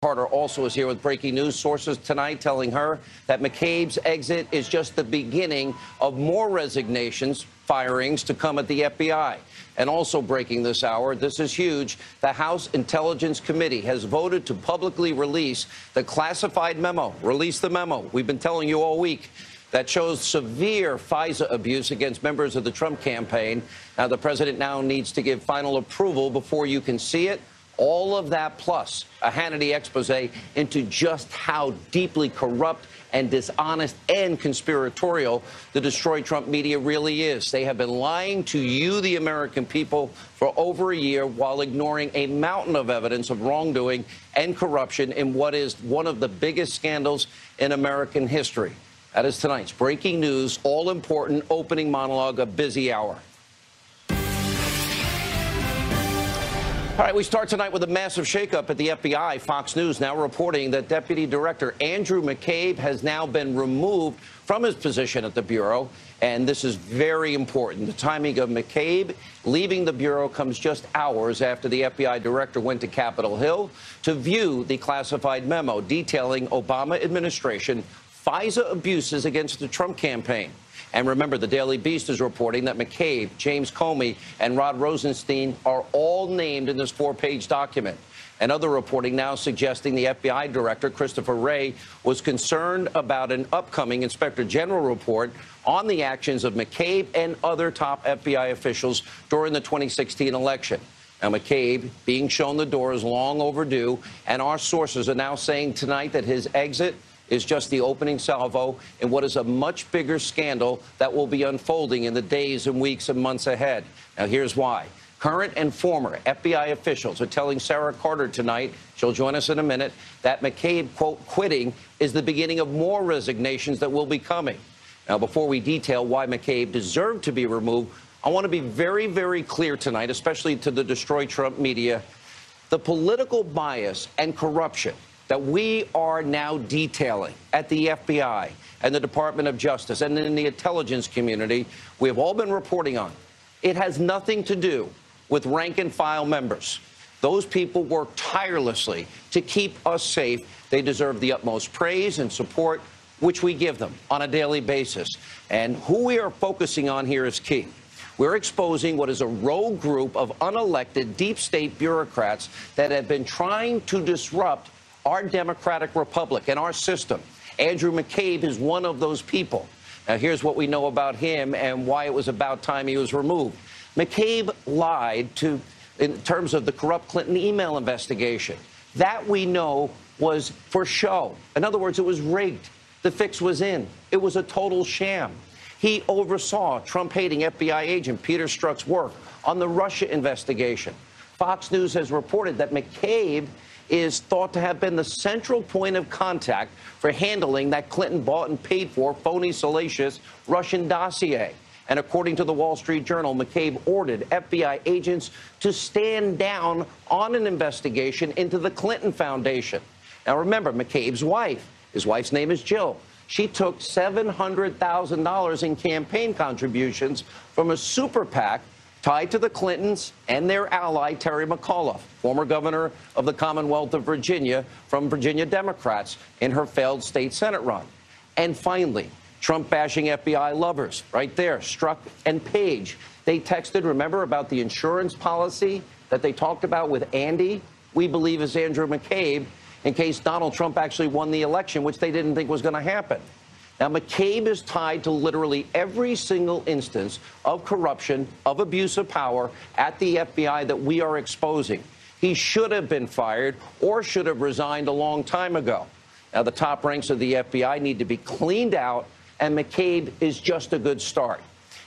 Carter also is here with breaking news. Sources tonight telling her that McCabe's exit is just the beginning of more resignations, firings to come at the FBI. And also breaking this hour, this is huge, the House Intelligence Committee has voted to publicly release the classified memo. Release the memo. We've been telling you all week that shows severe FISA abuse against members of the Trump campaign. Now, the president now needs to give final approval before you can see it. All of that plus a Hannity expose into just how deeply corrupt and dishonest and conspiratorial the destroy Trump media really is. They have been lying to you, the American people, for over a year while ignoring a mountain of evidence of wrongdoing and corruption in what is one of the biggest scandals in American history. That is tonight's breaking news, all-important opening monologue, a busy hour. All right, we start tonight with a massive shakeup at the FBI. Fox News now reporting that Deputy Director Andrew McCabe has now been removed from his position at the Bureau. And this is very important. The timing of McCabe leaving the Bureau comes just hours after the FBI director went to Capitol Hill to view the classified memo detailing Obama administration FISA abuses against the Trump campaign. And remember, the Daily Beast is reporting that McCabe, James Comey, and Rod Rosenstein are all named in this 4-page document. And other reporting now suggesting the FBI director, Christopher Wray, was concerned about an upcoming Inspector General report on the actions of McCabe and other top FBI officials during the 2016 election. Now, McCabe being shown the door is long overdue, and our sources are now saying tonight that his exit is just the opening salvo in what is a much bigger scandal that will be unfolding in the days and weeks and months ahead. Now, here's why. Current and former FBI officials are telling Sarah Carter tonight, she'll join us in a minute, that McCabe, quote, quitting is the beginning of more resignations that will be coming. Now, before we detail why McCabe deserved to be removed, I want to be very, very clear tonight, especially to the destroy Trump media, the political bias and corruption that we are now detailing at the FBI and the Department of Justice and in the intelligence community, we have all been reporting on. It has nothing to do with rank and file members. Those people work tirelessly to keep us safe. They deserve the utmost praise and support, which we give them on a daily basis. And who we are focusing on here is key. We're exposing what is a rogue group of unelected deep state bureaucrats that have been trying to disrupt our democratic republic and our system. Andrew McCabe is one of those people. Now, here's what we know about him and why it was about time he was removed. McCabe lied in terms of the corrupt Clinton email investigation. That we know was for show. In other words, it was rigged. The fix was in. It was a total sham. He oversaw Trump-hating FBI agent Peter Strzok's work on the Russia investigation. Fox News has reported that McCabe is thought to have been the central point of contact for handling that Clinton bought and paid for phony, salacious Russian dossier. And according to the Wall Street Journal, McCabe ordered FBI agents to stand down on an investigation into the Clinton Foundation. Now, remember, McCabe's wife, his wife's name is Jill. She took $700,000 in campaign contributions from a super PAC tied to the Clintons and their ally, Terry McAuliffe, former governor of the Commonwealth of Virginia from Virginia Democrats in her failed state Senate run. And finally, Trump-bashing FBI lovers, right there, Strzok and Page. They texted, remember, about the insurance policy that they talked about with Andy, we believe is Andrew McCabe, in case Donald Trump actually won the election, which they didn't think was going to happen. Now, McCabe is tied to literally every single instance of corruption, of abuse of power at the FBI that we are exposing. He should have been fired or should have resigned a long time ago. Now, the top ranks of the FBI need to be cleaned out, and McCabe is just a good start.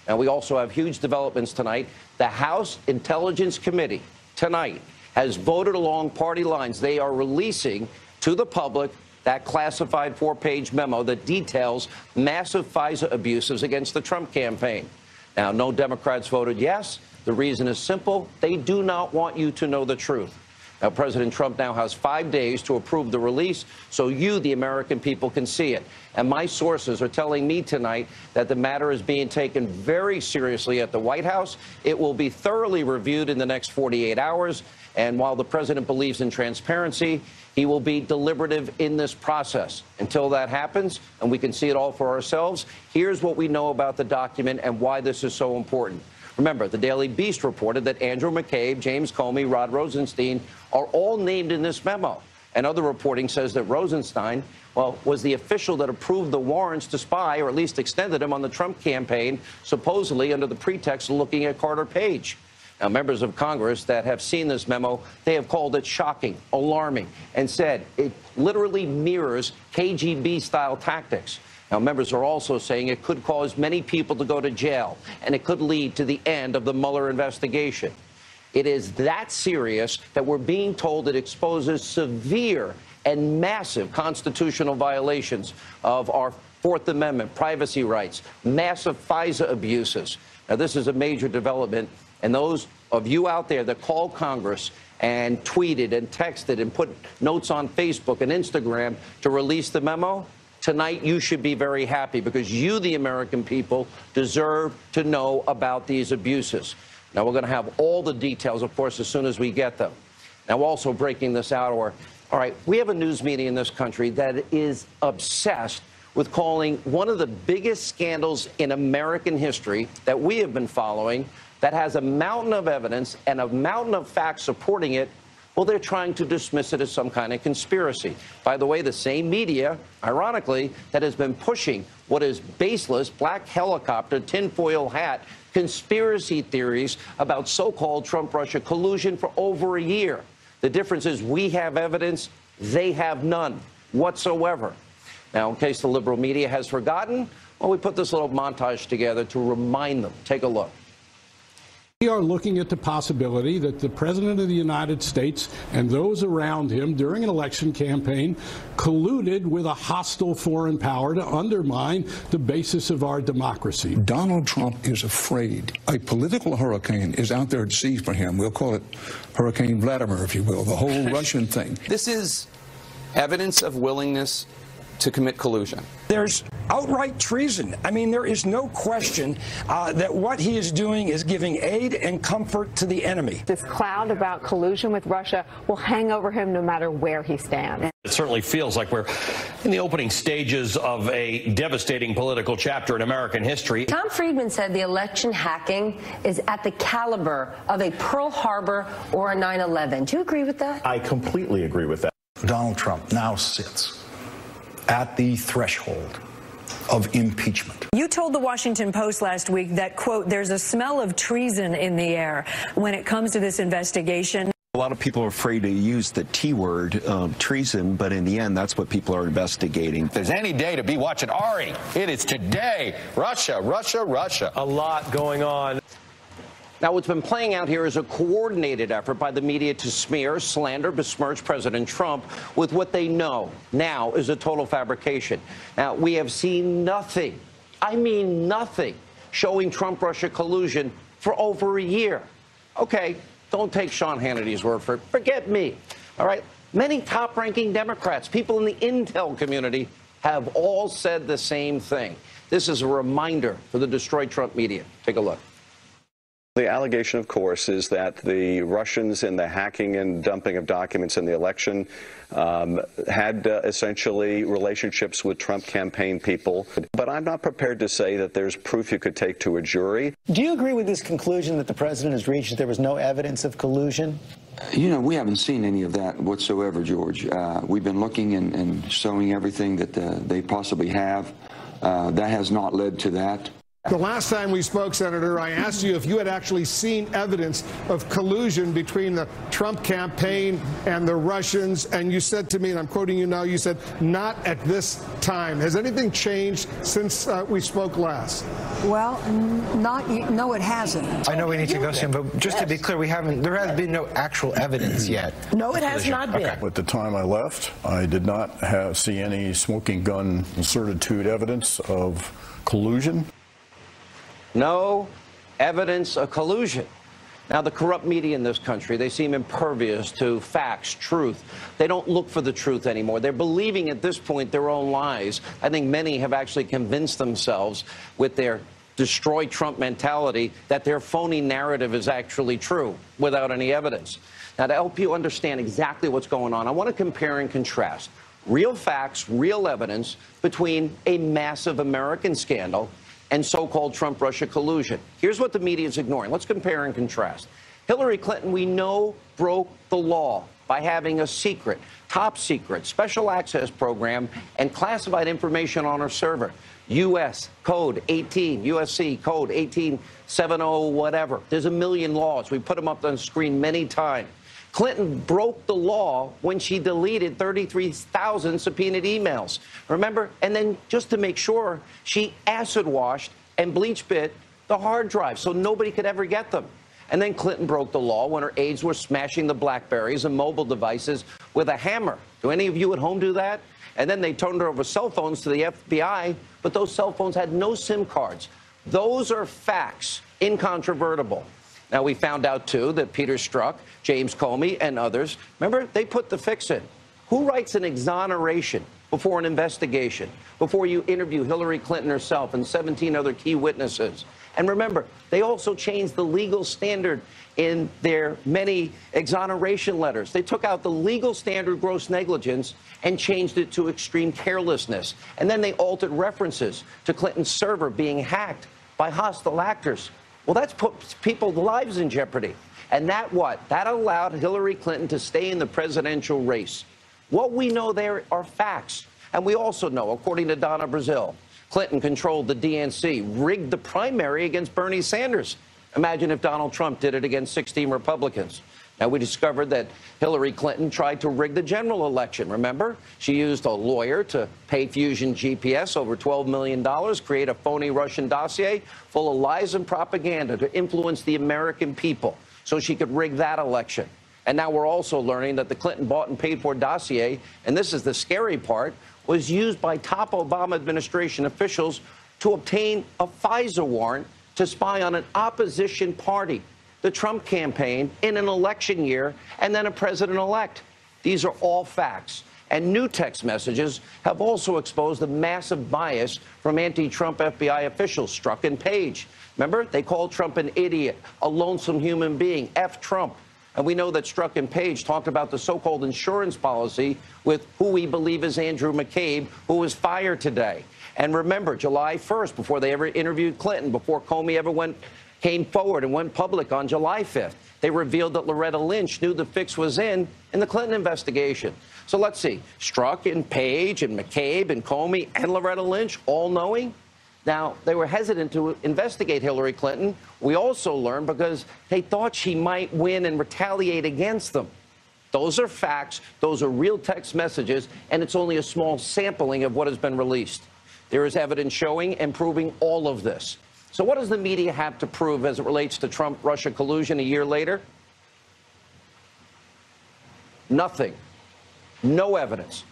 Now, we also have huge developments tonight. The House Intelligence Committee tonight has voted along party lines. They are releasing to the public that classified 4-page memo that details massive FISA abuses against the Trump campaign. Now, no Democrats voted yes. The reason is simple. They do not want you to know the truth. Now, President Trump now has 5 days to approve the release so you, the American people, can see it. And my sources are telling me tonight that the matter is being taken very seriously at the White House. It will be thoroughly reviewed in the next 48 hours. And while the president believes in transparency, he will be deliberative in this process. Until that happens and we can see it all for ourselves, here's what we know about the document and why this is so important. Remember, the Daily Beast reported that Andrew McCabe, James Comey, Rod Rosenstein are all named in this memo. And other reporting says that Rosenstein, well, was the official that approved the warrants to spy, or at least extended them on the Trump campaign, supposedly under the pretext of looking at Carter Page. Now, members of Congress that have seen this memo, they have called it shocking, alarming, and said it literally mirrors KGB-style tactics. Now, members are also saying it could cause many people to go to jail, and it could lead to the end of the Mueller investigation. It is that serious that we're being told it exposes severe and massive constitutional violations of our Fourth Amendment, privacy rights, massive FISA abuses. Now, this is a major development, and those of you out there that called Congress and tweeted and texted and put notes on Facebook and Instagram to release the memo, tonight you should be very happy because you, the American people, deserve to know about these abuses. Now, we're going to have all the details, of course, as soon as we get them. Now, also breaking this hour, all right, we have a news media in this country that is obsessed with calling one of the biggest scandals in American history that we have been following, that has a mountain of evidence and a mountain of facts supporting it. Well, they're trying to dismiss it as some kind of conspiracy. By the way, the same media, ironically, that has been pushing what is baseless, black helicopter, tinfoil hat, conspiracy theories about so-called Trump-Russia collusion for over a year. The difference is we have evidence, they have none whatsoever. Now, in case the liberal media has forgotten, well, we put this little montage together to remind them. Take a look. We are looking at the possibility that the President of the United States and those around him during an election campaign colluded with a hostile foreign power to undermine the basis of our democracy. Donald Trump is afraid. A political hurricane is out there at sea for him. We'll call it Hurricane Vladimir, if you will, the whole Russian thing. This is evidence of willingness to commit collusion. There's outright treason. I mean, there is no question that what he is doing is giving aid and comfort to the enemy. This cloud about collusion with Russia will hang over him no matter where he stands. It certainly feels like we're in the opening stages of a devastating political chapter in American history. Tom Friedman said the election hacking is at the caliber of a Pearl Harbor or a 9/11. Do you agree with that? I completely agree with that. Donald Trump now sits at the threshold of impeachment. You told the Washington Post last week that, quote, there's a smell of treason in the air when it comes to this investigation. A lot of people are afraid to use the T word, treason, but in the end, that's what people are investigating. If there's any day to be watching Ari, it is today. Russia, Russia, Russia. A lot going on. Now, what's been playing out here is a coordinated effort by the media to smear, slander, besmirch President Trump with what they know now is a total fabrication. Now, we have seen nothing, I mean nothing, showing Trump-Russia collusion for over a year. Okay, don't take Sean Hannity's word for it. Forget me. All right? Many top-ranking Democrats, people in the intel community, have all said the same thing. This is a reminder for the destroyed Trump media. Take a look. The allegation, of course, is that the Russians in the hacking and dumping of documents in the election had essentially relationships with Trump campaign people. But I'm not prepared to say that there's proof you could take to a jury. Do you agree with this conclusion that the president has reached, that there was no evidence of collusion? You know, we haven't seen any of that whatsoever, George. We've been looking and showing everything that they possibly have. That has not led to that. The last time we spoke, Senator, I asked you if you had actually seen evidence of collusion between the Trump campaign and the Russians, and you said to me, and I'm quoting you now, you said, not at this time. Has anything changed since we spoke last? Well, no, it hasn't. I know we need to go soon, but just to be clear, there has been no actual evidence yet. No, it has not been. At the time I left, I did not see any smoking gun certitude evidence of collusion. No evidence of collusion. Now, the corrupt media in this country, they seem impervious to facts, truth. They don't look for the truth anymore. They're believing at this point their own lies. I think many have actually convinced themselves with their destroy Trump mentality that their phony narrative is actually true without any evidence. Now, to help you understand exactly what's going on, I want to compare and contrast real facts, real evidence between a massive American scandal and so-called Trump-Russia collusion. Here's what the media is ignoring. Let's compare and contrast. Hillary Clinton, we know, broke the law by having a secret, top secret, special access program and classified information on her server. U.S. Code 18, USC Code 1870, whatever. There's a million laws. We put them up on the screen many times. Clinton broke the law when she deleted 33,000 subpoenaed emails. Remember? And then just to make sure, she acid washed and bleach bit the hard drive so nobody could ever get them. And then Clinton broke the law when her aides were smashing the BlackBerries and mobile devices with a hammer. Do any of you at home do that? And then they turned over cell phones to the FBI, but those cell phones had no SIM cards. Those are facts, incontrovertible. Now, we found out, too, that Peter Strzok, James Comey, and others, remember, they put the fix in. Who writes an exoneration before an investigation, before you interview Hillary Clinton herself and 17 other key witnesses? And remember, they also changed the legal standard in their many exoneration letters. They took out the legal standard gross negligence and changed it to extreme carelessness. And then they altered references to Clinton's server being hacked by hostile actors. Well, that's put people's lives in jeopardy. And that allowed Hillary Clinton to stay in the presidential race. What we know there are facts. And we also know, according to Donna Brazile, Clinton controlled the DNC, rigged the primary against Bernie Sanders. Imagine if Donald Trump did it against 16 Republicans. Now, we discovered that Hillary Clinton tried to rig the general election. Remember? She used a lawyer to pay Fusion GPS over $12 million, create a phony Russian dossier full of lies and propaganda to influence the American people so she could rig that election. And now we're also learning that the Clinton bought and paid for dossier, and this is the scary part, was used by top Obama administration officials to obtain a FISA warrant to spy on an opposition party, the Trump campaign, in an election year, and then a president-elect. These are all facts. And new text messages have also exposed the massive bias from anti-Trump FBI officials, Strzok and Page. Remember? They called Trump an idiot, a lonesome human being, F Trump. And we know that Strzok and Page talked about the so-called insurance policy with who we believe is Andrew McCabe, who was fired today. And remember, July 1st, before they ever interviewed Clinton, before Comey ever came forward and went public on July 5th, they revealed that Loretta Lynch knew the fix was in the Clinton investigation. So let's see, Strzok and Page and McCabe and Comey and Loretta Lynch all knowing? Now, they were hesitant to investigate Hillary Clinton. We also learned because they thought she might win and retaliate against them. Those are facts. Those are real text messages, and it's only a small sampling of what has been released. There is evidence showing and proving all of this. So what does the media have to prove as it relates to Trump-Russia collusion a year later? Nothing. No evidence.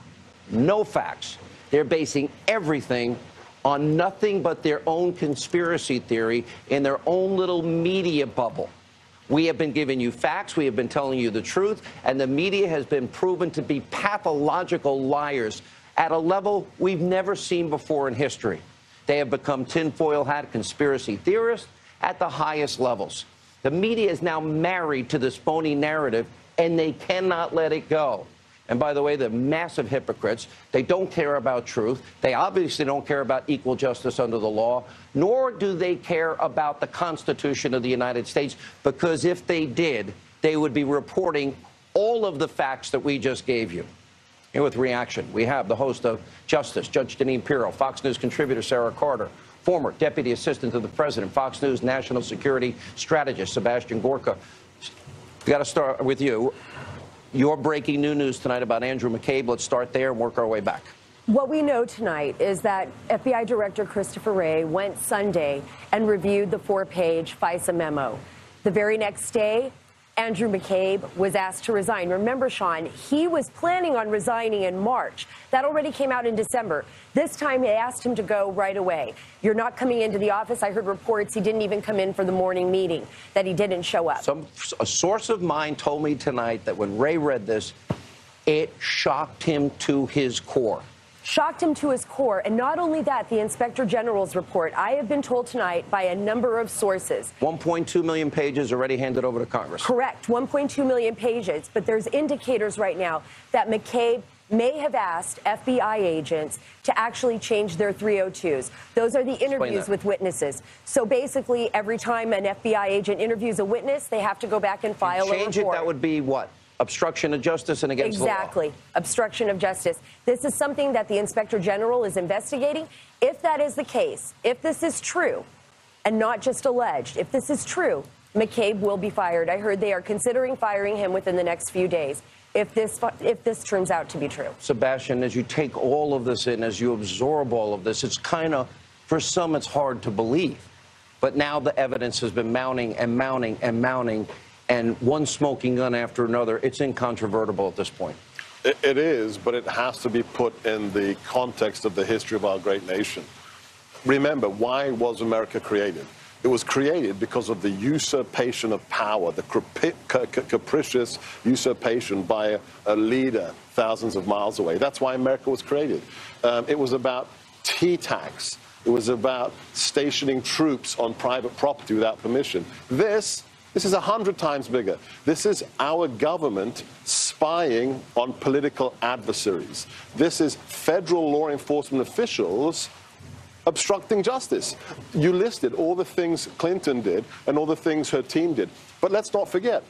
No facts. They're basing everything on nothing but their own conspiracy theory in their own little media bubble. We have been giving you facts, we have been telling you the truth, and the media has been proven to be pathological liars at a level we've never seen before in history. They have become tinfoil hat conspiracy theorists at the highest levels. The media is now married to this phony narrative, and they cannot let it go. And by the way, the massive hypocrites, they don't care about truth. They obviously don't care about equal justice under the law, nor do they care about the Constitution of the United States, because if they did, they would be reporting all of the facts that we just gave you. Here with reaction, we have the host of Justice, Judge Jeanine Pirro, Fox News contributor Sarah Carter, former Deputy Assistant to the President, Fox News National Security Strategist Sebastian Gorka. We got to start with you. Your breaking new news tonight about Andrew McCabe. Let's start there and work our way back. What we know tonight is that FBI Director Christopher Wray went Sunday and reviewed the 4-page FISA memo. The very next day, Andrew McCabe was asked to resign. Remember, Sean, he was planning on resigning in March. That already came out in December. This time they asked him to go right away. You're not coming into the office. I heard reports he didn't even come in for the morning meeting, that he didn't show up. A source of mine told me tonight that when Ray read this, it shocked him to his core. Shocked him to his core. And not only that, the Inspector General's report, I have been told tonight by a number of sources. 1.2 million pages already handed over to Congress. Correct, 1.2 million pages. But there's indicators right now that McCabe may have asked FBI agents to actually change their 302s. Those are the interviews with witnesses. So basically, every time an FBI agent interviews a witness, they have to go back and file a report. Change it, that would be what? Obstruction of justice and against the law. Exactly. Obstruction of justice. This is something that the Inspector General is investigating. If that is the case, if this is true, and not just alleged, if this is true, McCabe will be fired. I heard they are considering firing him within the next few days if this turns out to be true. Sebastian, as you take all of this in, as you absorb all of this, it's kind of, for some, it's hard to believe. But now the evidence has been mounting and mounting and mounting, and one smoking gun after another. It's incontrovertible at this point. It is, but it has to be put in the context of the history of our great nation. Remember, why was America created? It was created because of the usurpation of power, the capricious usurpation by a leader thousands of miles away. That's why America was created. It was about tea tax. It was about stationing troops on private property without permission. This is 100 times bigger. This is our government spying on political adversaries. This is federal law enforcement officials obstructing justice. You listed all the things Clinton did and all the things her team did. But let's not forget,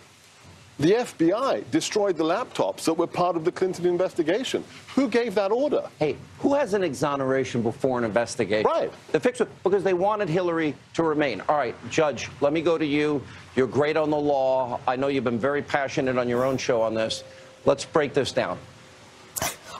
the FBI destroyed the laptops that were part of the Clinton investigation. Who gave that order? Hey, who has an exoneration before an investigation? Right. The fix it because they wanted Hillary to remain. All right, Judge, let me go to you. You're great on the law. I know you've been very passionate on your own show on this. Let's break this down.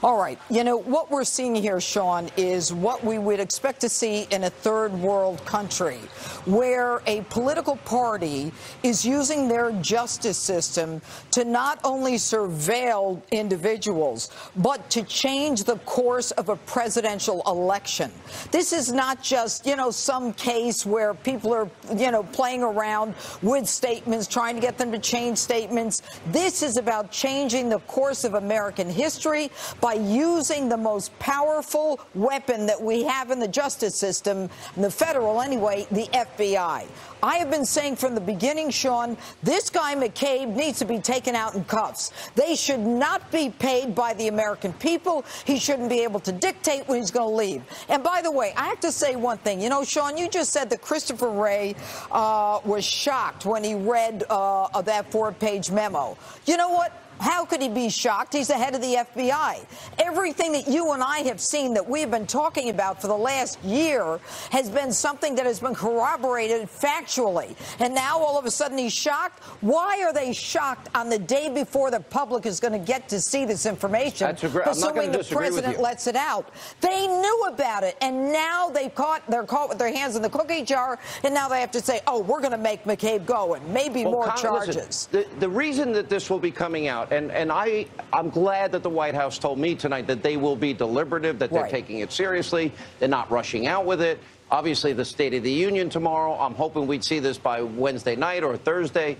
All right. You know, what we're seeing here, Sean, is what we would expect to see in a third world country, where a political party is using their justice system to not only surveil individuals, but to change the course of a presidential election. This is not just, you know, some case where people are, you know, playing around with statements, trying to get them to change statements. This is about changing the course of American history by using the most powerful weapon that we have in the justice system, the federal anyway, the FBI. I have been saying from the beginning, Sean, this guy McCabe needs to be taken out in cuffs. They should not be paid by the American people. He shouldn't be able to dictate when he's going to leave. And by the way, I have to say one thing. You know, Sean, you just said that Christopher Wray was shocked when he read that 4-page memo. You know what? How could he be shocked? He's the head of the FBI. Everything that you and I have seen that we've been talking about for the last year has been something that has been corroborated factually. And now all of a sudden he's shocked? Why are they shocked on the day before the public is going to get to see this information? Assuming the president lets it out. They knew about it, and now they're caught with their hands in the cookie jar, and now they have to say, oh, we're going to make McCabe go, and maybe more charges. Listen, the reason that this will be coming out, and I'm glad that the White House told me tonight that they will be deliberative, that they're taking it seriously, they're not rushing out with it. Obviously, the State of the Union tomorrow, I'm hoping we'd see this by Wednesday night or Thursday.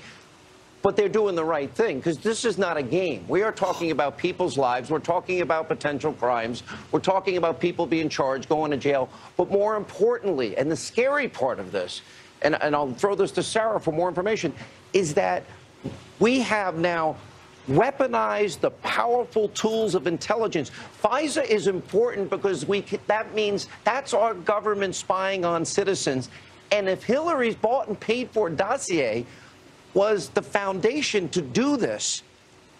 But they're doing the right thing, because this is not a game. We are talking about people's lives. We're talking about potential crimes. We're talking about people being charged, going to jail. But more importantly, and the scary part of this, and I'll throw this to Sarah for more information, is that we have now weaponize the powerful tools of intelligence. FISA is important because that means that's our government spying on citizens. And if Hillary's bought and paid for dossier was the foundation to do this,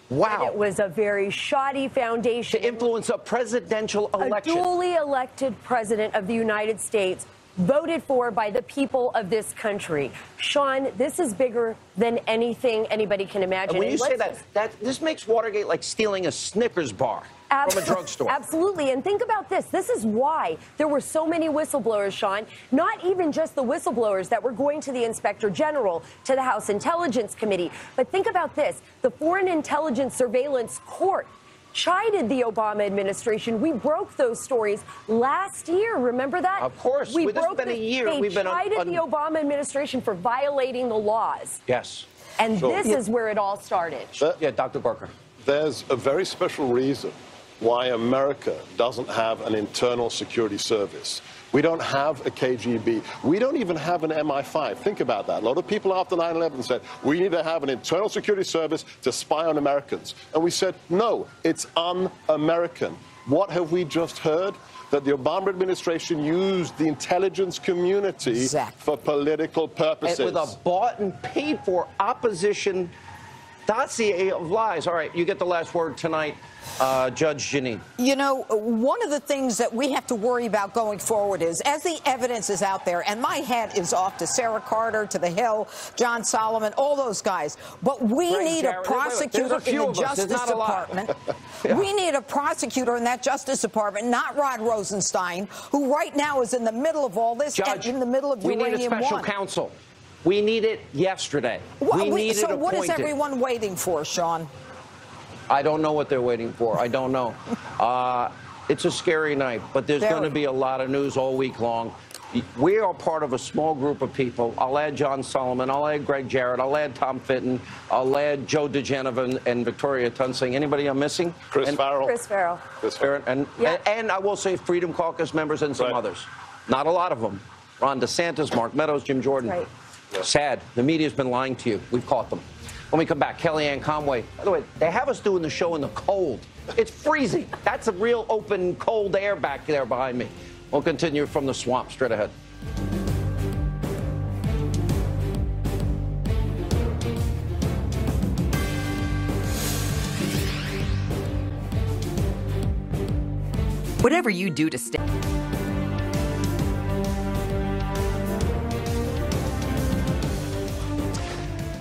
wow. And it was a very shoddy foundation. To influence a presidential election. A duly elected president of the United States, voted for by the people of this country. Sean, this is bigger than anything anybody can imagine. And when you say that, this makes Watergate like stealing a Snickers bar. from a drugstore. Absolutely. And think about this. This is why there were so many whistleblowers, Sean. Not even just the whistleblowers that were going to the Inspector General, to the House Intelligence Committee. But think about this. The Foreign Intelligence Surveillance Court chided the Obama administration. We broke those stories last year. Remember that? Of course. We broke broke been a year. They We've been chided the Obama administration for violating the laws. Yes. And this is where it all started. Yeah, Dr. Barker. There's a very special reason why America doesn't have an internal security service. We don't have a KGB. We don't even have an MI5. Think about that. A lot of people after 9/11 said, we need to have an internal security service to spy on Americans. And we said, no, it's un-American. What have we just heard? That the Obama administration used the intelligence community for political purposes. And with a bought and paid for opposition dossier of lies. All right, you get the last word tonight, Judge Janine. You know, one of the things that we have to worry about going forward is, as the evidence is out there, and my hat is off to Sarah Carter, to the Hill, John Solomon, all those guys, but we need a prosecutor in the Justice Department. We need a prosecutor in that Justice Department, not Rod Rosenstein, who right now is in the middle of all this, Judge, and in the middle of Uranium we need a special 1. Counsel. We need it yesterday. We need it so what is appointed. everyone waiting for, Sean? I don't know what they're waiting for. I don't know. It's a scary night, but there's going to be a lot of news all week long. We are part of a small group of people. I'll add John Solomon. I'll add Greg Jarrett. I'll add Tom Fitton. I'll add Joe DeGeneva and Victoria Tunsing. Anybody I'm missing? Chris Farrell. Chris Farrell. And I will say Freedom Caucus members and some others. Not a lot of them. Ron DeSantis, Mark Meadows, Jim Jordan. Right. Sad. The media's been lying to you. We've caught them. When we come back, Kellyanne Conway. By the way, they have us doing the show in the cold. It's freezing. That's a real open, cold air back there behind me. We'll continue from the swamp straight ahead. Whatever you do to stay.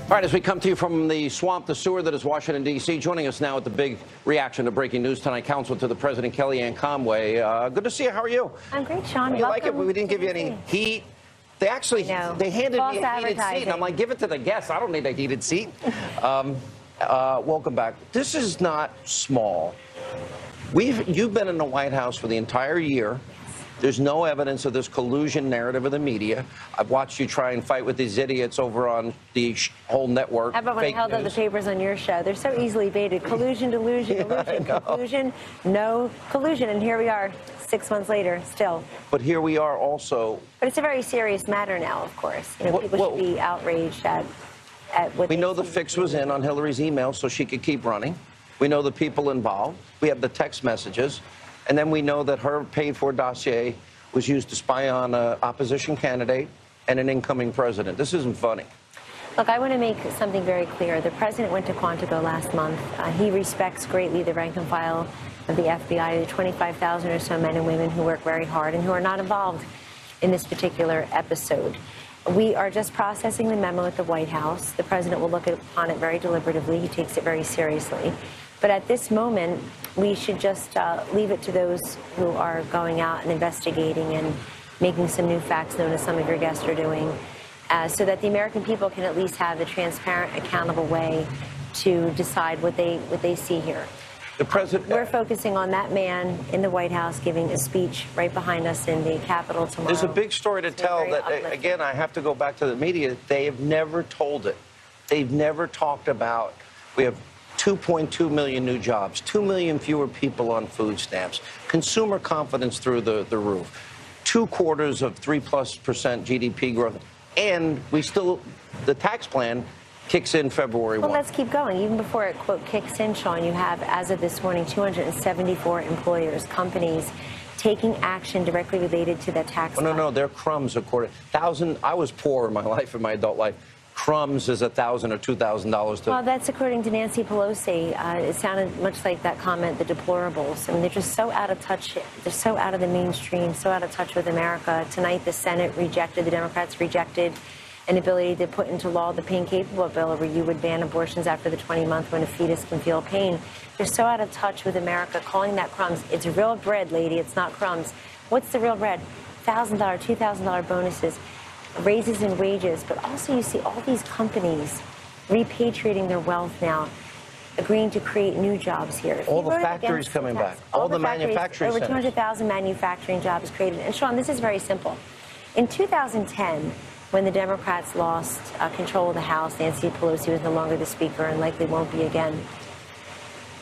All right, as we come to you from the swamp, the sewer that is Washington, D.C., joining us now at the big reaction to breaking news tonight, counsel to the president, Kellyanne Conway. Good to see you. How are you? I'm great, Sean. You like it? We didn't give you any heat. They actually, they handed me a heated seat, and I'm like, give it to the guests. I don't need a heated seat. Welcome back. This is not small. You've been in the White House for the entire year. There's no evidence of this collusion narrative of the media. I've watched you try and fight with these idiots over on the whole network. How about when I held up the papers on your show? They're so easily baited. Collusion, delusion, illusion, collusion, no collusion. And here we are 6 months later, still. But here we are also. But it's a very serious matter now, of course. You know, people should be outraged at what we know the fix was in on Hillary's email so she could keep running. We know the people involved. We have the text messages. And then we know that her paid-for dossier was used to spy on an opposition candidate and an incoming president. This isn't funny. Look, I want to make something very clear. The president went to Quantico last month. He respects greatly the rank and file of the FBI, the 25,000 or so men and women who work very hard and who are not involved in this particular episode. We are just processing the memo at the White House. The president will look upon it very deliberatively. He takes it very seriously. But at this moment, we should just leave it to those who are going out and investigating and making some new facts known, as some of your guests are doing, so that the American people can at least have a transparent, accountable way to decide what they see here. The president. We're focusing on that man in the White House giving a speech right behind us in the Capitol tomorrow. There's a big story to tell that, again, I have to go back to the media. They have never told it. They've never talked about, we have 2.2 million new jobs, 2 million fewer people on food stamps, consumer confidence through the roof, 2 quarters of 3+% GDP growth, and the tax plan kicks in February 1. Well, let's keep going. Even before it, quote, kicks in, Sean, you have, as of this morning, 274 employers, companies, taking action directly related to that tax plan. No, they're crumbs, according. I was poor in my life, in my adult life. Crumbs is $1,000 or $2,000 to. Well, that's according to Nancy Pelosi. It sounded much like that comment, the deplorables. I mean, they're just so out of touch. They're so out of the mainstream, so out of touch with America. Tonight, the Senate rejected, the Democrats rejected an ability to put into law the pain-capable bill, where you would ban abortions after the 20th month when a fetus can feel pain. They're so out of touch with America, calling that crumbs. It's real bread, lady. It's not crumbs. What's the real bread? $1,000, $2,000 bonuses, raises in wages, but also you see all these companies repatriating their wealth now, agreeing to create new jobs here. All the factories coming back, all the manufacturing over centers. 200,000 manufacturing jobs created. And Sean, this is very simple. In 2010, when the Democrats lost control of the House, Nancy Pelosi was no longer the speaker and likely won't be again.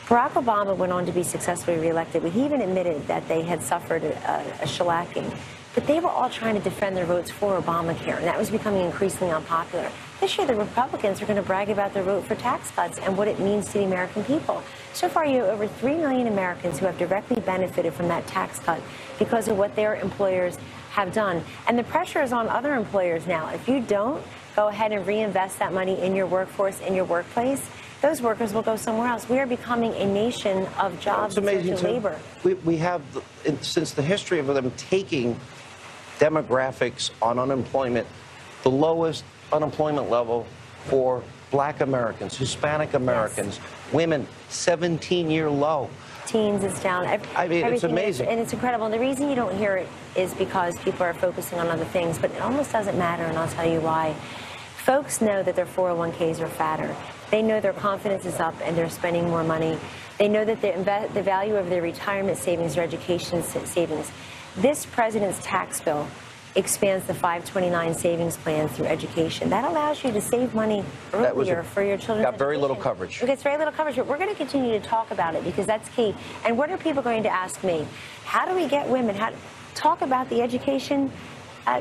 Barack Obama went on to be successfully reelected, but he even admitted that they had suffered a shellacking. But they were all trying to defend their votes for Obamacare, and that was becoming increasingly unpopular. This year, the Republicans are going to brag about their vote for tax cuts and what it means to the American people. So far, you have over 3 million Americans who have directly benefited from that tax cut because of what their employers have done. And the pressure is on other employers now. If you don't go ahead and reinvest that money in your workforce, in your workplace, those workers will go somewhere else. We are becoming a nation of jobs and labor. We have, since the history of them taking demographics on unemployment, the lowest unemployment level for Black Americans, Hispanic Americans, women, 17-year low. Teens is down. I mean, it's amazing. And it's incredible. And the reason you don't hear it is because people are focusing on other things, but it almost doesn't matter, and I'll tell you why. Folks know that their 401ks are fatter. They know their confidence is up and they're spending more money. They know that the value of their retirement savings or education savings. This president's tax bill expands the 529 savings plan through education. That allows you to save money earlier for your children. Got very little coverage. It gets very little coverage, but we're going to continue to talk about it because that's key. And what are people going to ask me? How do we get women? How to talk about the education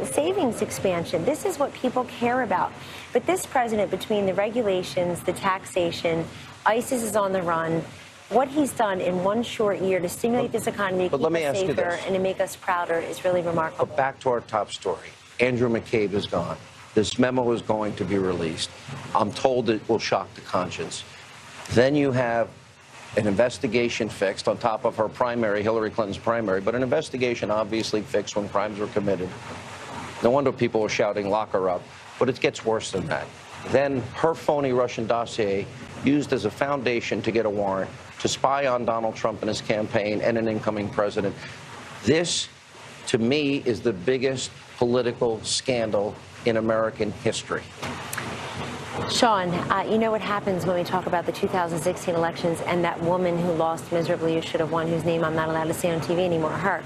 savings expansion? This is what people care about. But this president, between the regulations, the taxation, ISIS is on the run. What he's done in one short year to stimulate this economy, to keep us safer, and to make us prouder is really remarkable. But back to our top story. Andrew McCabe is gone. This memo is going to be released. I'm told it will shock the conscience. Then you have an investigation fixed on top of her primary, Hillary Clinton's primary, but an investigation obviously fixed when crimes were committed. No wonder people were shouting, lock her up. But it gets worse than that. Then her phony Russian dossier used as a foundation to get a warrant to spy on Donald Trump and his campaign and an incoming president. This, to me, is the biggest political scandal in American history. Sean, you know what happens when we talk about the 2016 elections and that woman who lost miserably, who should have won, whose name I'm not allowed to say on TV anymore, her.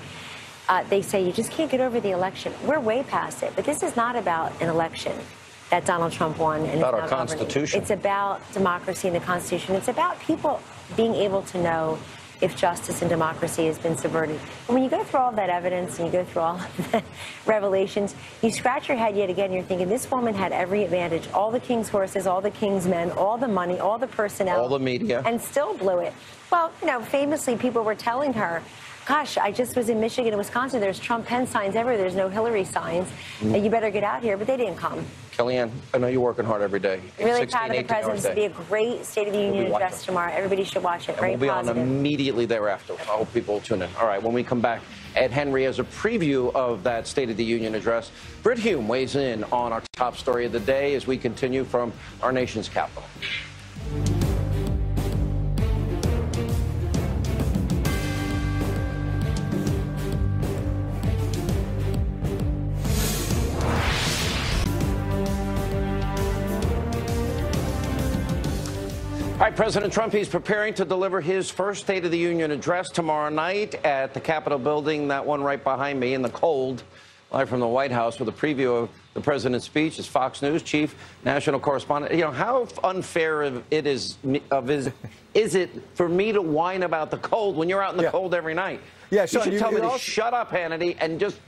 They say you just can't get over the election. We're way past it. But this is not about an election that Donald Trump won. And about our Constitution. It's about democracy and the Constitution. It's about people being able to know if justice and democracy has been subverted. And when you go through all of that evidence and you go through all of the revelations, you scratch your head yet again. And you're thinking this woman had every advantage, all the king's horses, all the king's men, all the money, all the personnel. All the media. And still blew it. Well, you know, famously, people were telling her, gosh, I just was in Michigan and Wisconsin. There's Trump Penn signs everywhere. There's no Hillary signs. You better get out here. But they didn't come. Kellyanne, I know you're working hard every day. Really proud of the president. It'll be a great State of the Union address tomorrow. Everybody should watch it. Very positive. positive. We'll be on immediately thereafter. I hope people will tune in. All right, when we come back, Ed Henry has a preview of that State of the Union address. Britt Hume weighs in on our top story of the day as we continue from our nation's capital. All right, President Trump, he's preparing to deliver his first State of the Union address tomorrow night at the Capitol building, that one right behind me in the cold, live from the White House with a preview of the president's speech is Fox News chief national correspondent. You know, how unfair is it for me to whine about the cold when you're out in the cold every night? Yeah, Sean, you should tell me to shut up, Hannity, and just,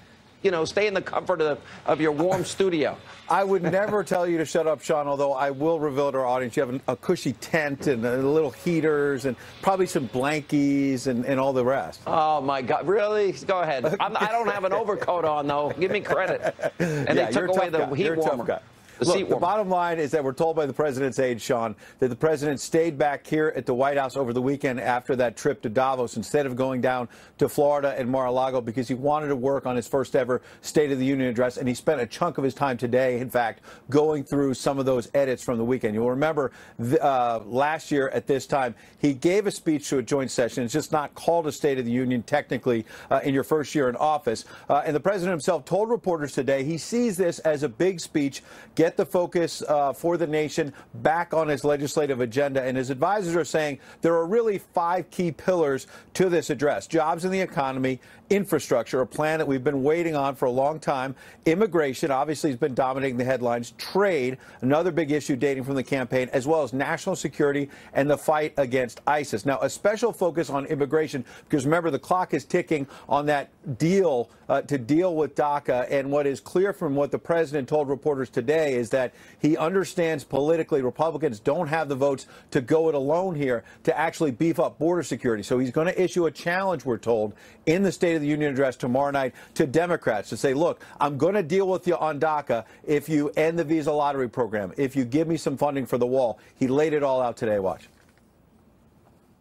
you know, stay in the comfort of your warm studio. I would never tell you to shut up, Sean, although I will reveal to our audience you have a cushy tent and little heaters and probably some blankies and all the rest. Oh, my God. Really? Go ahead. I don't have an overcoat on, though. Give me credit. And they took away the heat warmer. Look, the bottom line is that we're told by the president's aide, Sean, that the president stayed back here at the White House over the weekend after that trip to Davos instead of going down to Florida and Mar-a-Lago because he wanted to work on his first ever State of the Union address. And he spent a chunk of his time today, in fact, going through some of those edits from the weekend. You'll remember last year at this time, he gave a speech to a joint session. It's just not called a State of the Union technically in your first year in office. And the president himself told reporters today he sees this as a big speech, get the focus for the nation back on his legislative agenda. And his advisors are saying there are really 5 key pillars to this address: jobs in the economy, infrastructure, a plan that we've been waiting on for a long time, immigration, obviously has been dominating the headlines, trade, another big issue dating from the campaign, as well as national security and the fight against ISIS. Now, a special focus on immigration, because remember, the clock is ticking on that deal to deal with DACA. And what is clear from what the president told reporters today is that he understands politically Republicans don't have the votes to go it alone here to actually beef up border security. So he's going to issue a challenge, we're told, in the State of the Union address tomorrow night to Democrats to say, look, I'm going to deal with you on DACA if you end the visa lottery program, if you give me some funding for the wall. He laid it all out today. Watch.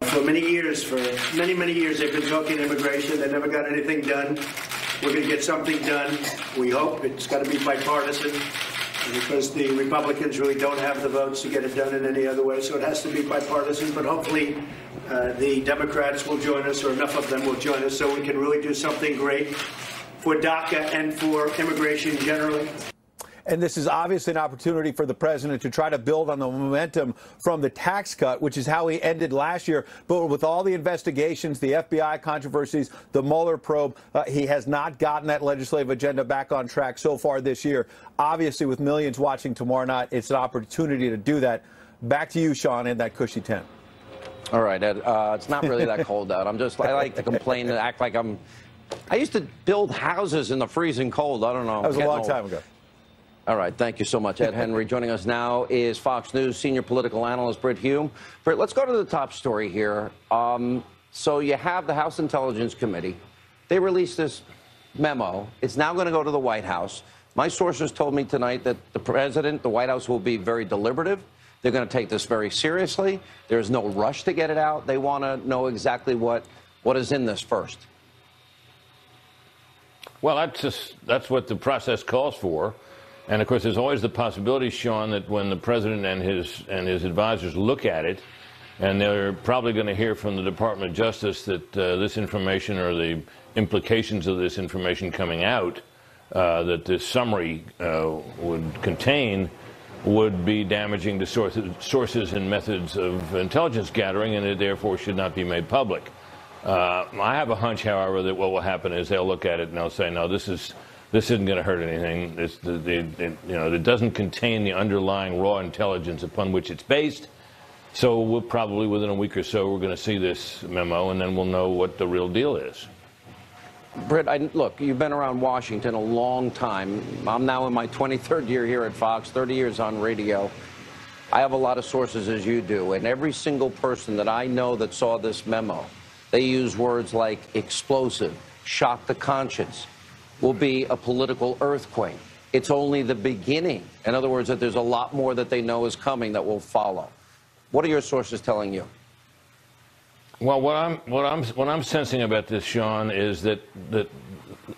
For many years, they've been talking immigration. They never got anything done. We're going to get something done. We hope it's got to be bipartisan because the Republicans really don't have the votes to get it done in any other way. So it has to be bipartisan. But hopefully the Democrats will join us, or enough of them will join us, so we can really do something great for DACA and for immigration generally. And this is obviously an opportunity for the president to try to build on the momentum from the tax cut, which is how he ended last year. But with all the investigations, the FBI controversies, the Mueller probe, he has not gotten that legislative agenda back on track so far this year. Obviously, with millions watching tomorrow night, it's an opportunity to do that. Back to you, Sean, in that cushy tent. All right, Ed. It's not really that cold out. I like to complain and act like I used to build houses in the freezing cold. I don't know. That was a long time ago. All right, thank you so much, Ed Henry. Joining us now is Fox News senior political analyst Britt Hume. Britt, let's go to the top story here. So you have the House Intelligence Committee. They released this memo. It's now going to go to the White House. My sources told me tonight that the president, the White House, will be very deliberative. They're going to take this very seriously. There's no rush to get it out. They want to know exactly what is in this first. Well, that's what the process calls for. And, of course, there's always the possibility, Sean, that when the president and his advisors look at it, and they're probably going to hear from the Department of Justice that this information or the implications of this information coming out that this summary would contain would be damaging to sources and methods of intelligence gathering, and it therefore should not be made public. I have a hunch, however, that what will happen is they'll look at it and they'll say, no, this isn't going to hurt anything. It doesn't contain the underlying raw intelligence upon which it's based. So we'll probably, within a week or so, we're going to see this memo, and then we'll know what the real deal is. Britt, look, you've been around Washington a long time. I'm now in my 23rd year here at Fox, 30 years on radio. I have a lot of sources, as you do, and every single person that I know that saw this memo, they use words like explosive, shock the conscience, will be a political earthquake. It's only the beginning. In other words, that there's a lot more that they know is coming that will follow. What are your sources telling you? Well, what I'm sensing about this, Sean, is that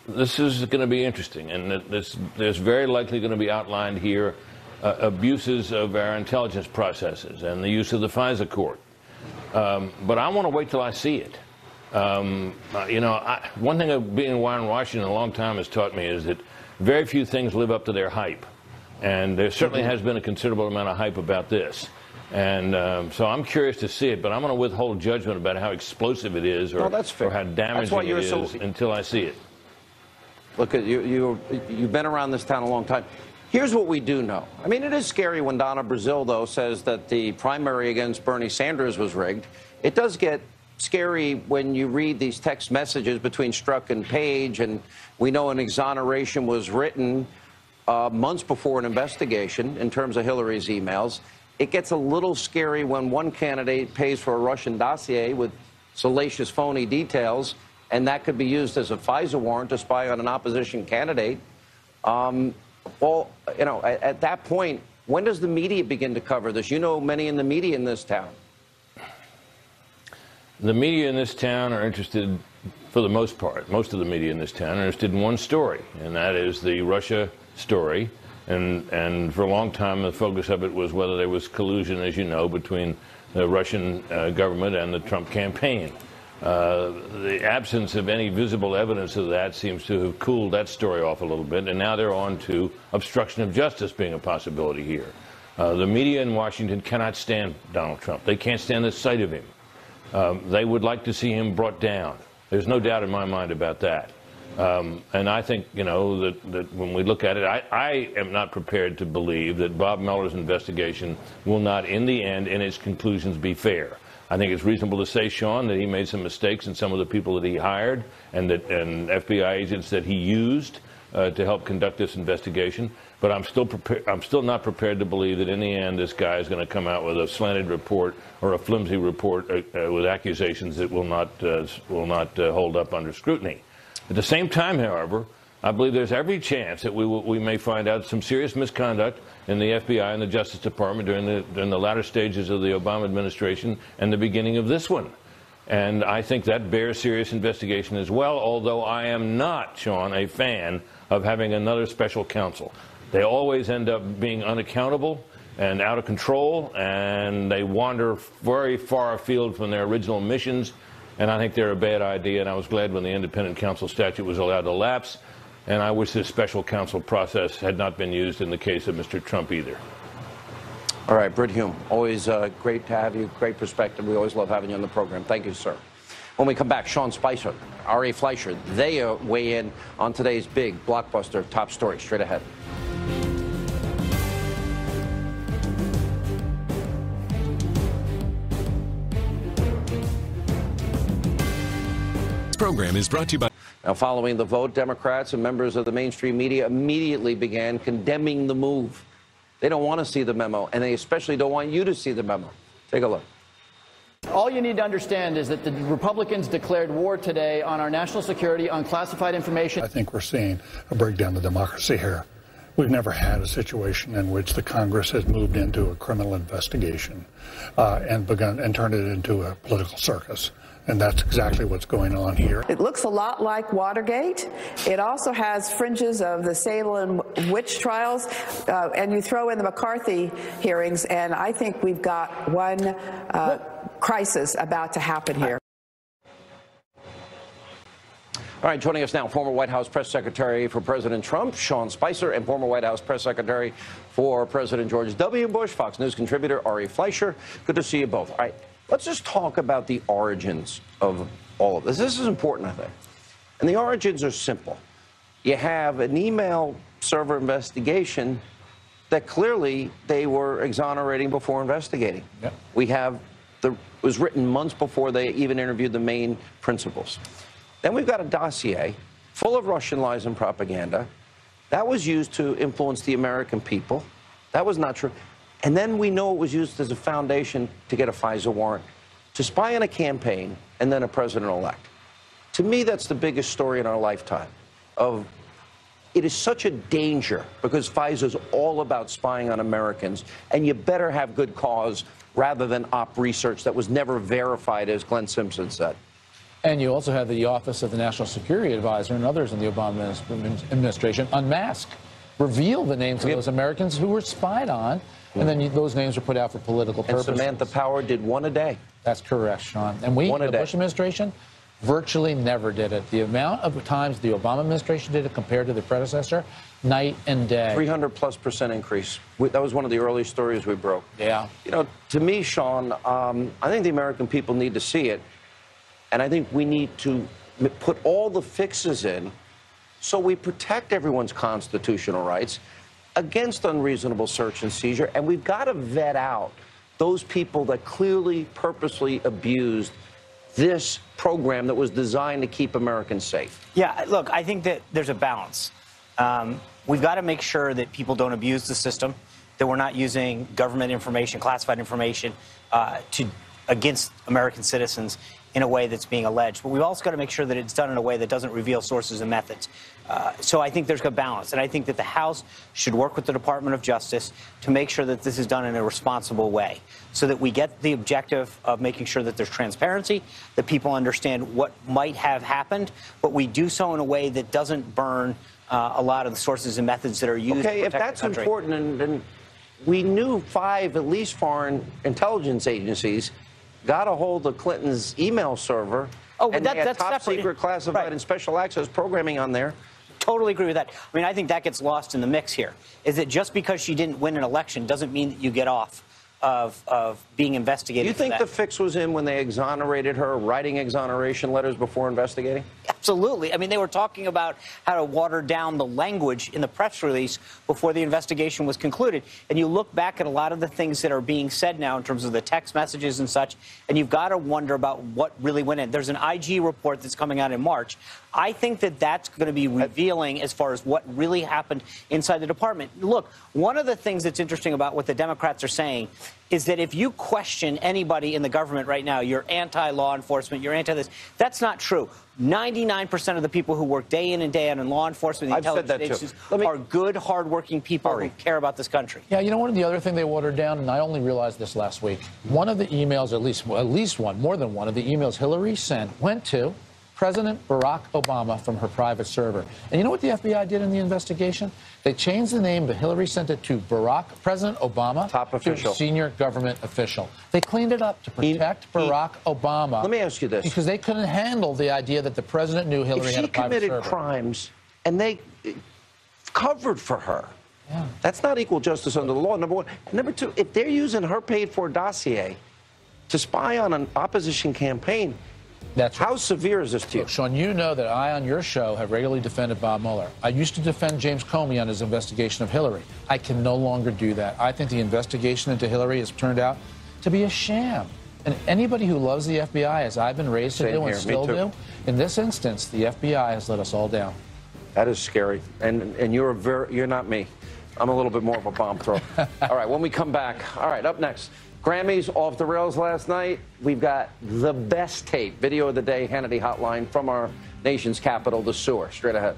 this is going to be interesting, and that there's very likely going to be outlined here abuses of our intelligence processes and the use of the FISA court. But I want to wait till I see it. One thing of being in Washington a long time has taught me is that very few things live up to their hype. And there certainly has been a considerable amount of hype about this. And so I'm curious to see it, but I'm going to withhold judgment about how explosive it is or how damaging it is until I see it. Look, you've been around this town a long time. Here's what we do know. I mean, it is scary when Donna Brazile, though, says that the primary against Bernie Sanders was rigged. It does get scary when you read these text messages between Strzok and Page, and we know an exoneration was written months before an investigation in terms of Hillary's emails. It gets a little scary when one candidate pays for a Russian dossier with salacious, phony details, and that could be used as a FISA warrant to spy on an opposition candidate. Well, you know, at that point, when does the media begin to cover this? You know many in the media in this town. The media in this town are interested, for the most part, most of the media in this town are interested in one story, and that is the Russia story. And for a long time, the focus of it was whether there was collusion, as you know, between the Russian government and the Trump campaign. The absence of any visible evidence of that seems to have cooled that story off a little bit, and now they're on to obstruction of justice being a possibility here. The media in Washington cannot stand Donald Trump. They can't stand the sight of him. They would like to see him brought down. There's no doubt in my mind about that. And I think, you know, that when we look at it, I am not prepared to believe that Bob Mueller's investigation will not, in the end, in its conclusions, be fair. I think it's reasonable to say, Sean, that he made some mistakes in some of the people that he hired and FBI agents that he used to help conduct this investigation. But I'm still not prepared to believe that in the end this guy is going to come out with a slanted report or a flimsy report with accusations that will not hold up under scrutiny. At the same time, however, I believe there's every chance that we may find out some serious misconduct in the FBI and the Justice Department during the latter stages of the Obama administration and the beginning of this one. And I think that bears serious investigation as well, although I am not, Sean, a fan of having another special counsel. They always end up being unaccountable and out of control, and they wander very far afield from their original missions, and I think they're a bad idea, and I was glad when the independent counsel statute was allowed to lapse, and I wish this special counsel process had not been used in the case of Mr. Trump either. All right, Britt Hume, always great to have you, great perspective. We always love having you on the program. Thank you, sir. When we come back, Sean Spicer, Ari Fleischer, they weigh in on today's big blockbuster top story. Straight ahead. This program is brought to you by... Now, following the vote, Democrats and members of the mainstream media immediately began condemning the move. They don't want to see the memo, and they especially don't want you to see the memo. Take a look. All you need to understand is that the Republicans declared war today on our national security, on classified information. I think we're seeing a breakdown of democracy here. We've never had a situation in which the Congress has moved into a criminal investigation and turned it into a political circus. And that's exactly what's going on here. It looks a lot like Watergate. It also has fringes of the Salem witch trials, and you throw in the McCarthy hearings, and I think we've got one crisis about to happen here. All right, joining us now, former White House press secretary for President Trump, Sean Spicer, and former White House press secretary for President George W. Bush, Fox News contributor Ari Fleischer. Good to see you both. All right, let's just talk about the origins of all of this. This is important, I think. And the origins are simple. You have an email server investigation that clearly they were exonerating before investigating. Yep. We have it was written months before they even interviewed the main principals. Then we've got a dossier full of Russian lies and propaganda. That was used to influence the American people. That was not true. And then we know it was used as a foundation to get a FISA warrant, to spy on a campaign, and then a president-elect. To me, that's the biggest story in our lifetime. It is such a danger because FISA is all about spying on Americans, and you better have good cause rather than op research that was never verified, as Glenn Simpson said. And you also have the Office of the National Security Advisor and others in the Obama administration unmask, reveal the names of those Americans who were spied on, and then those names were put out for political purposes. And Samantha Power did one a day. That's correct, Sean. And we, the Bush administration, virtually never did it. The amount of times the Obama administration did it compared to the predecessor, night and day. 300+% increase. That was one of the early stories we broke. Yeah. You know, to me, Sean, I think the American people need to see it. And I think we need to put all the fixes in so we protect everyone's constitutional rights against unreasonable search and seizure. And we've got to vet out those people that clearly, purposely abused this program that was designed to keep Americans safe. Yeah, look, I think that there's a balance. We've got to make sure that people don't abuse the system, that we're not using government information, classified information, against American citizens. in a way that's being alleged. But we've also got to make sure that it's done in a way that doesn't reveal sources and methods. So I think there's a balance. And I think that the House should work with the Department of Justice to make sure that this is done in a responsible way so that we get the objective of making sure that there's transparency, that people understand what might have happened, but we do so in a way that doesn't burn a lot of the sources and methods that are used to protect if that's the country. important, and we knew 5, at least, foreign intelligence agencies got a hold of Clinton's email server, and they had top secret classified and special access programming on there. Totally agree with that. I mean, I think that gets lost in the mix here, is that just because she didn't win an election doesn't mean that you get off of being investigated. Do you think the fix was in when they exonerated her, writing exoneration letters before investigating? Absolutely. I mean, they were talking about how to water down the language in the press release before the investigation was concluded. And you look back at a lot of the things that are being said now in terms of the text messages and such, and you've got to wonder about what really went in. There's an IG report that's coming out in March. I think that that's going to be revealing as far as what really happened inside the department. Look, one of the things that's interesting about what the Democrats are saying is that if you question anybody in the government right now, you're anti-law enforcement, you're anti-this. That's not true. 99% of the people who work day in and day out in law enforcement and intelligence agencies are good, hardworking people who care about this country. Yeah, you know, one of the other thing they watered down, and I only realized this last week, one of the emails, at least one, more than one of the emails Hillary sent went to President Barack Obama from her private server. And you know what the FBI did in the investigation? They changed the name, but Hillary sent it to President Obama, top official, senior government official. They cleaned it up to protect Barack Obama. Let me ask you this. Because they couldn't handle the idea that the president knew Hillary had a private server. If she committed crimes and they covered for her, that's not equal justice under the law, number one. Number two, if they're using her paid-for dossier to spy on an opposition campaign, how severe is this to you? Look, Sean, you know that I, on your show, have regularly defended Bob Mueller. I used to defend James Comey on his investigation of Hillary. I can no longer do that. I think the investigation into Hillary has turned out to be a sham. And anybody who loves the FBI, as I've been raised to do and still do, in this instance, the FBI has let us all down. That is scary. And you're not me. I'm a little bit more of a bomb thrower. All right, when we come back, all right, up next. Grammys off the rails last night. We've got the best tape, video of the day, Hannity Hotline from our nation's capital, the sewer. Straight ahead.